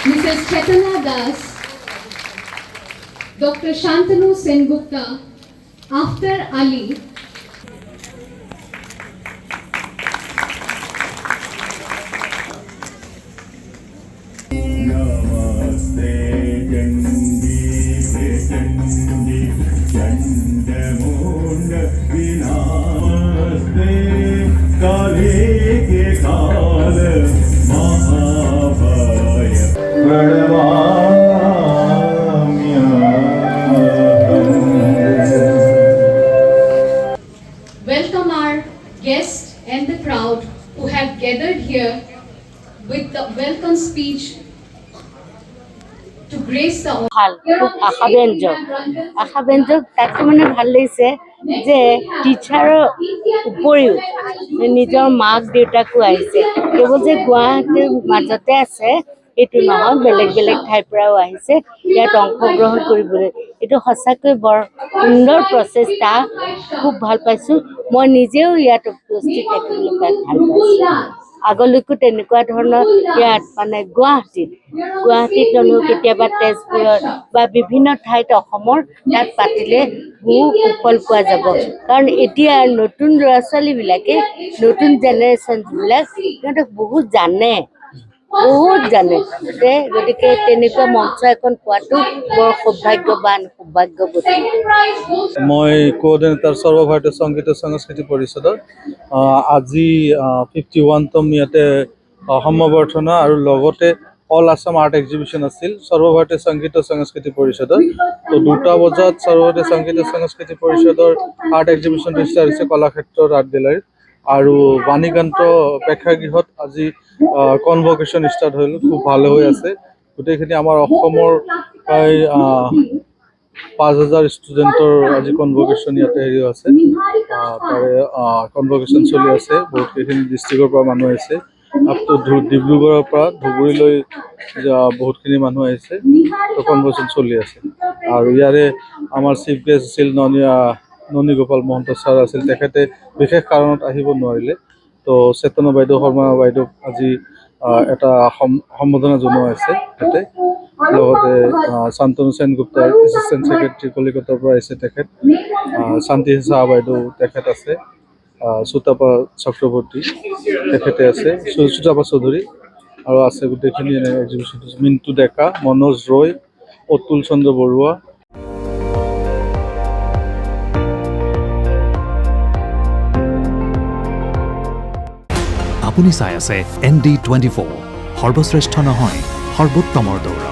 Mrs. Chetana Das, Dr. Shantanu Sengupta, after Ali. Namaste Chandi Chandamunda Namaste Kale ke Kaal Mahabhaya Welcome our guests and the crowd who have gathered here with the welcome speech to grace the ভাল খুব আশাব্যঞ্জক তাতকৈ মানে ভাল লাগিছে যে টিচাৰৰ উপৰিও নিজৰ মাক দেউতাকো আহিছে কেৱল যে গুৱাহাটীৰ মাজতে আছে এইটো নহয় বেলেগ বেলেগ ঠাইৰ পৰাও আহিছে ইয়াত অংশগ্ৰহণ কৰিবলৈ এইটো সঁচাকৈ বৰ সুন্দৰ প্ৰচেষ্টা খুব ভাল পাইছোঁ মই নিজেও ইয়াত উপস্থিত থাকিবলৈ পাই ভাল পাইছোঁ আগলৈকো তেনেকুৱা ধৰণৰ ইয়াত মানে গুৱাহাটীত নহলেও কেতিয়াবা তেজপুৰত বা বিভিন্ন ঠাইত অসমৰ তাত পাতিলে বহু সুফল পোৱা যাব কাৰণ এতিয়া নতুন ল'ৰা ছোৱালীবিলাকে নতুন জেনেৰেশ্যনবিলাক সিহঁতক বহুত জানে গতিকে তেনেকুৱা মঞ্চ এখন পোৱাটো বৰ সৌভাগ্যৱতী মই কোঅৰ্ডিনেটৰ সৰ্বভাৰতীয় সংগীত সংস্কৃতি পৰিষদৰ আজি 51তম ইয়াতে সমাৱৰ্তন আৰু লগতে অল আছাম আৰ্ট এক্সিবিশ্যন আছিল সৰ্বভাৰতীয় সংগীত সংস্কৃতি পৰিষদৰ তো 2টা বজাত সৰ্বভাৰতীয় সংগীত সংস্কৃতি পৰিষদৰ আৰ্ট এক্সিবিশ্যন ষ্টাৰ্ট হৈছে কলাক্ষেত্ৰৰ আৰ্ট গেলাৰীত আৰু বাণীকান্ত প্ৰেক্ষাগৃহত আজি কনভকেশ্যন ষ্টাৰ্ট হ'ল খুব ভাল হৈ আছে গোটেইখিনি আমাৰ অসমৰ প্ৰায় 5,000 ষ্টুডেণ্টৰ আজি কনভকেশ্যন ইয়াতে হেৰি আছে তাৰে কনভকেশ্যন চলি আছে বহুতকেইখিনি ডিষ্ট্ৰিক্টৰ পৰা মানুহ আহিছে আপ টু ডিব্ৰুগড়ৰ পৰা ধুবুৰীলৈ বহুতখিনি মানুহ আহিছে তো কনভকেশ্যন চলি আছে আৰু ইয়াৰে আমাৰ চিফ গেষ্ট আছিল ননী গোপাল মহন্ত ছাৰ আছিল তেখেতে বিশেষ কাৰণত আহিব নোৱাৰিলে তো চেতনা বাইদেউ শৰ্মা বাইদেউক আজি এটা সম্বোধনা জনোৱা হৈছে তাতে লগতে শান্তনু সেনগুপ্তাৰ এছিষ্টেণ্ট ছেক্ৰেটাৰী কলিকতাৰ পৰা আহিছে তেখেত শান্তি চাহ বাইদেউ তেখেত আছে সুতাপা চক্ৰৱৰ্তী তেখেতে আছে সুতাপা চৌধুৰী আৰু আছে গোটেইখিনি এক্সিবিশ্যন মিণ্টু ডেকা মনোজ ৰয় অতুল চন্দ্ৰ বৰুৱা আপুনি চাই আছে ND24 সৰ্বশ্ৰেষ্ঠ নহয় সৰ্বোত্তমৰ দৌৰ